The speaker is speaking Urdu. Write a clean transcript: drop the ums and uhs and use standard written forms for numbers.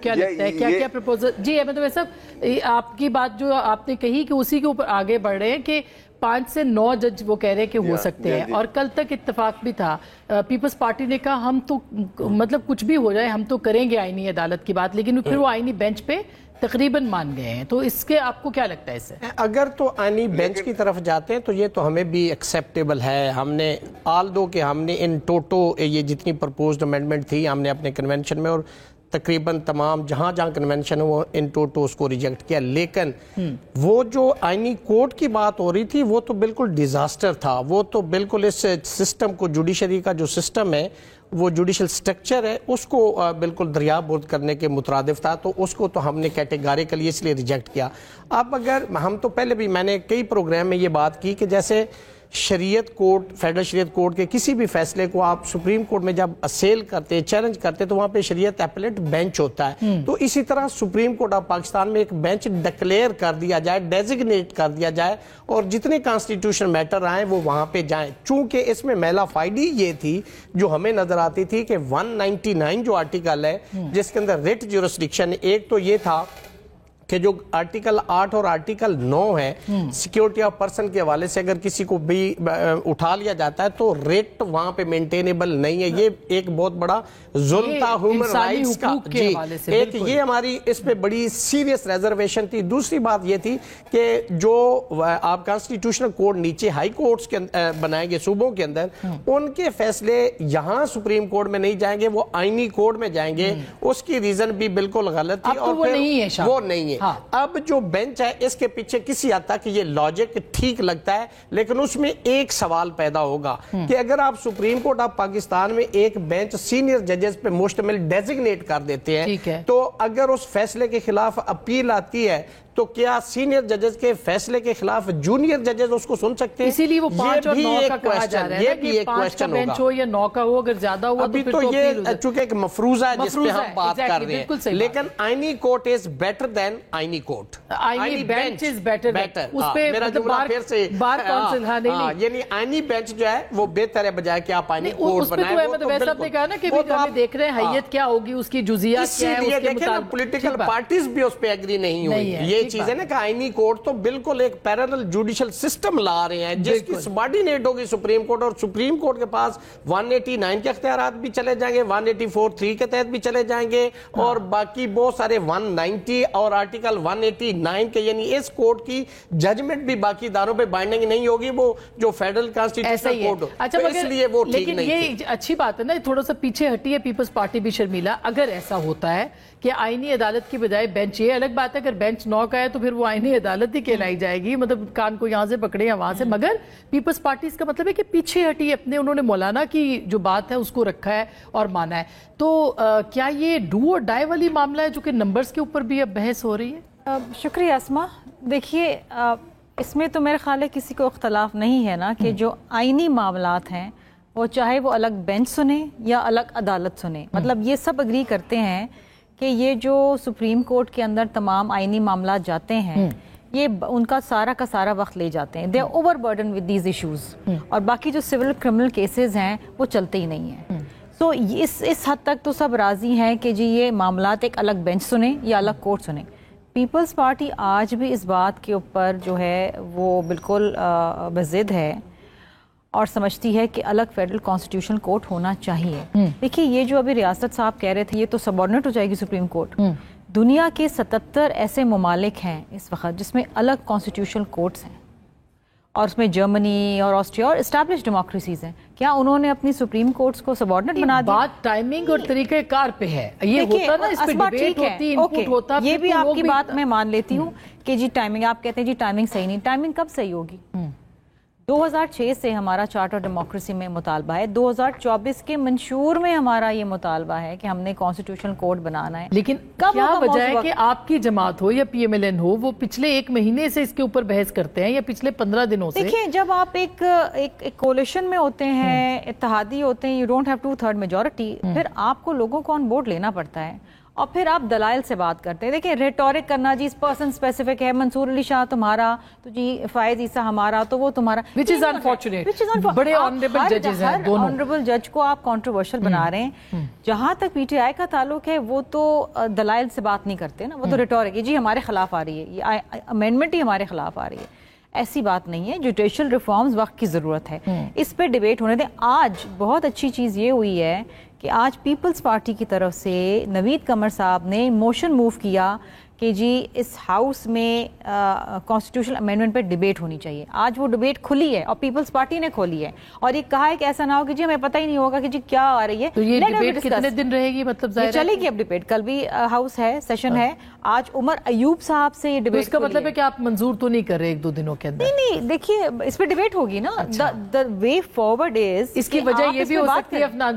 کیا لگتا ہے کیا کیا پروپوزل؟ جی احمد اویس صاحب، آپ کی بات جو آپ نے کہی کہ اسی کے اوپر آگے بڑھ رہے ہیں کہ 5 سے 9 جج وہ کہہ رہے ہیں کہ ہو سکتے ہیں، اور کل تک اتفاق بھی تھا، پیپلز پارٹی نے کہا ہم تو مطلب کچھ بھی ہو جائے ہم تو کریں گے آئینی عدالت کی بات، لیکن پھر وہ آئینی بینچ پہ تقریباً مان گئے ہیں. تو اس کے آپ کو کیا لگتا ہے اس سے؟ اگر تو آئینی بینچ کی طرف جاتے ہیں تو یہ تو ہمیں بھی ایکسیپٹیبل ہے. ہم نے آلدو کہ ہم نے ان ٹوٹو یہ جتنی پرپوزڈ امینڈمنٹ تھی ہم نے اپنے کنونشن میں، اور تقریباً تمام جہاں کنونشن ہے وہ ان ٹوٹو اس کو ریجیکٹ کیا، لیکن وہ جو آئینی کورٹ کی بات ہو رہی تھی وہ تو بالکل ڈیزاسٹر تھا. وہ تو بالکل اس سسٹم کو، جوڈیشری کا جو سسٹم ہے، وہ جوڈیشل سٹرکچر ہے، اس کو بالکل دریا برد کرنے کے مترادف تھا. تو اس کو تو ہم نے کیٹیگریکلی اس لیے ریجیکٹ کیا. اب اگر ہم تو پہلے بھی میں نے کئی پروگرام میں یہ بات کی کہ جیسے شریعت کورٹ، فیڈرل شریعت کورٹ کے کسی بھی فیصلے کو آپ سپریم کورٹ میں جب اسیل کرتے، چیلنج کرتے، تو وہاں پہ شریعت ایپلیٹ بینچ ہوتا ہے. تو اسی طرح سپریم کورٹ آف پاکستان میں ایک بینچ ڈکلیئر کر دیا جائے، ڈیزگنیٹ کر دیا جائے، اور جتنے کانسٹیٹیوشن میٹر آئیں وہ وہاں پہ جائیں. چونکہ اس میں میلا فائڈی یہ تھی جو ہمیں نظر آتی تھی کہ 199 جو آرٹیکل ہے جس کے اندر ریٹ جورسڈکشن، ایک تو یہ تھا کہ جو آرٹیکل 8 اور آرٹیکل 9 ہے سیکیورٹی آف پرسن کے حوالے سے اگر کسی کو بھی اٹھا لیا جاتا ہے تو ریٹ وہاں پہ مینٹینیبل نہیں ہے. یہ ایک بہت بڑا ظلم تھا ہیومن رائٹس کا. جی ایک یہ ہماری اس پہ بڑی سیریس ریزرویشن تھی. دوسری بات یہ تھی کہ جو آپ کانسٹیٹیوشنل کورٹ نیچے ہائی کورٹس کے بنائیں گے صوبوں کے اندر، ان کے فیصلے یہاں سپریم کورٹ میں نہیں جائیں گے، وہ آئینی کورٹ میں جائیں گے. اس کی ریزن بھی بالکل غلط تھی، اور وہ نہیں ہے. اب جو بینچ ہے اس کے پیچھے کسی حد تک یہ لاجک ٹھیک لگتا ہے، لیکن اس میں ایک سوال پیدا ہوگا کہ اگر آپ سپریم کورٹ آف پاکستان میں ایک بینچ سینئر ججز پہ مشتمل ڈیزگنیٹ کر دیتے ہیں، تو اگر اس فیصلے کے خلاف اپیل آتی ہے تو کیا سینئر ججز کے فیصلے کے خلاف جونیئر ججز اس کو سن سکتے ہیں؟ اسی لیے وہ 5 اور 9 کا کہا جا رہا ہے کہ 5 کا بینچ ہو یا 9 کا ہو، اگر زیادہ ہوا ابھی تو یہ چونکہ ایک مفروضہ ہے جس پہ ہم بات کر رہے ہیں، لیکن آئینی کورٹ از بیٹر دین آئینی کورٹ. آئینی بینچ از بیٹر. اس پہ میرا جملہ پھر سے بار کونسل یعنی آئینی بینچ جو ہے وہ بہتر ہے بجائے کہ آپ آئینی کورٹ بنائیں. اس پہ تو ویسا آپ نے کہا نا کہ ہم دیکھ رہے ہیں حیت کیا ہوگی، اس کی جزیات کیا ہے، اس کے مطابق پولیٹیکل پارٹیز بھی اس پہ ایگری نہیں ہوئی. یہ چیز ہے نا کہ آئینی کورٹ تو بالکل ایک پیرلل جوڈیشل سسٹم لا رہے ہیں جس کی سبارڈینیٹ ہوگی سپریم کورٹ، اور سپریم کورٹ کے پاس 189 کے اختیارات بھی چلے جائیں گے، 184(3) کے تحت بھی چلے جائیں گے، اور باقی بہت سارے 190 اور آرٹیکل 189 کے، یعنی اس کورٹ کی ججمنٹ بھی باقی اداروں پہ بائنڈنگ نہیں ہوگی، وہ جو فیڈرل کانسٹیٹیوشنل کورٹ ہو. اچھا، اس لیے وہ ٹھیک نہیں. لیکن یہ اچھی بات ہے نا، تھوڑا سا پیچھے ہٹی ہے پیپلز پارٹی بھی شرمیلا. اگر ایسا ہوتا ہے کہ آئینی عدالت کی بجائے بینچ، یہ الگ بات ہے اگر بینچ 9 کا ہے تو پھر وہ آئینی عدالت ہی کہلائی جائے گی، مطلب کان کو یہاں سے پکڑے یا وہاں سے. مگر پیپلز پارٹی اس کا مطلب ہے کہ پیچھے ہٹی اپنے، انہوں نے مولانا کی جو بات ہے اس کو رکھا ہے اور مانا ہے. تو کیا یہ ڈو اور ڈائی والی معاملہ ہے جو کہ نمبرز کے اوپر بھی اب بحث ہو رہی ہے؟ شکریہ اسما. دیکھیے اس میں تو میرے خیال ہے کسی کو اختلاف نہیں ہے نا کہ جو آئینی معاملات ہیں وہ چاہے وہ الگ بینچ سنیں یا الگ عدالت سنیں، مطلب یہ سب اگری کرتے ہیں کہ یہ جو سپریم کورٹ کے اندر تمام آئینی معاملات جاتے ہیں یہ ان کا سارا وقت لے جاتے ہیں. They are over burden with these issues, اور باقی جو سول کرمنل کیسز ہیں وہ چلتے ہی نہیں ہیں. سو اس حد تک تو سب راضی ہیں کہ جی یہ معاملات ایک الگ بینچ سنیں یا الگ کورٹ سنیں. پیپلز پارٹی آج بھی اس بات کے اوپر جو ہے وہ بالکل بضد ہے اور سمجھتی ہے کہ الگ فیڈرل کانسٹیٹیوشنل کورٹ ہونا چاہیے. دیکھیے یہ جو ابھی ریاست صاحب کہہ رہے تھے یہ تو سبارڈنیٹ ہو جائے گی سپریم کورٹ. دنیا کے 77 ایسے ممالک ہیں اس وقت جس میں الگ کانسٹیٹیوشنل کورٹس ہیں، اور اس میں جرمنی اور آسٹریا اور اسٹیبلش ڈیموکریسیز ہیں. کیا انہوں نے اپنی سپریم کورٹس کو سبارڈنیٹ بنا دیا؟ بات ٹائمنگ اور طریقہ کار پہ ہے. یہ ہوتا نا اس پہ ڈیبیٹ ہوتی، انپوٹ ہوتا. یہ بھی آپ کی بات میں مان لیتی ہوں کہ جی ٹائمنگ، آپ کہتے ہیں جی ٹائمنگ صحیح نہیں. ٹائمنگ کب صحیح ہوگی؟ 2006 سے ہمارا چارٹر ڈیموکریسی میں مطالبہ ہے، 2024 کے منشور میں ہمارا یہ مطالبہ ہے کہ ہم نے کانسٹیٹیوشنل کوڈ بنانا ہے. لیکن کیا وجہ ہے کہ آپ کی جماعت ہو یا پی ایم ایل این ہو وہ پچھلے 1 مہینے سے اس کے اوپر بحث کرتے ہیں یا پچھلے 15 دنوں سے؟ دیکھیں جب آپ ایک کولیشن میں ہوتے ہیں، اتحادی ہوتے ہیں، یو ڈونٹ ہیو 2/3 میجورٹی، پھر آپ کو لوگوں کو آن بورڈ لینا پڑتا ہے. اور پھر آپ دلائل سے بات کرتے ہیں. دیکھیں ریٹورک کرنا جی پرسن اسپیسیفک ہے, منصور علی شاہ تمہارا تو جی فائز عیسیٰ ہمارا تو وہ تمہارا, which is unfortunate. بڑے honorable judges ہیں دونوں. آنریبل جج کو آپ کنٹروورشل بنا رہے ہیں. جہاں تک پی ٹی آئی کا تعلق ہے وہ تو دلائل سے بات نہیں کرتے نا, وہ تو ریٹورک ہے جی ہمارے خلاف آ رہی ہے, یہ امینڈمنٹ ہی ہمارے خلاف آ رہی ہے. ایسی بات نہیں ہے. جوڈیشل ریفارمز وقت کی ضرورت ہے, اس پہ ڈیبیٹ ہونے دیں. آج بہت اچھی چیز یہ ہوئی ہے کہ آج پیپلز پارٹی کی طرف سے نوید قمر صاحب نے موشن موو کیا کہ جی اس ہاؤس میں کانسٹیٹیوشنل امینڈمنٹ پہ ڈیبیٹ ہونی چاہیے. آج وہ ڈیبیٹ کھلی ہے اور پیپلز پارٹی نے کھولی ہے, اور یہ کہا ہے کہ ایسا نہ ہو کہ جی ہمیں پتہ ہی نہیں ہوگا کہ جی کیا آ رہی ہے. تو یہ ڈیبیٹ کتنے دن رہے گی, مطلب ظاہر چلے گی اب ڈیبیٹ, کل بھی ہاؤس ہے, سیشن ہے. آج عمر ایوب صاحب سے یہ ڈیبیٹ, اس کا مطلب ہے کہ آپ منظور تو نہیں کر رہے ایک دو دنوں کے اندر؟ نہیں دیکھیے اس پہ ڈیبیٹ ہوگی نا. دا وے فارورڈ از, اس کی وجہ یہ بھی ہو سکتی ہے افنان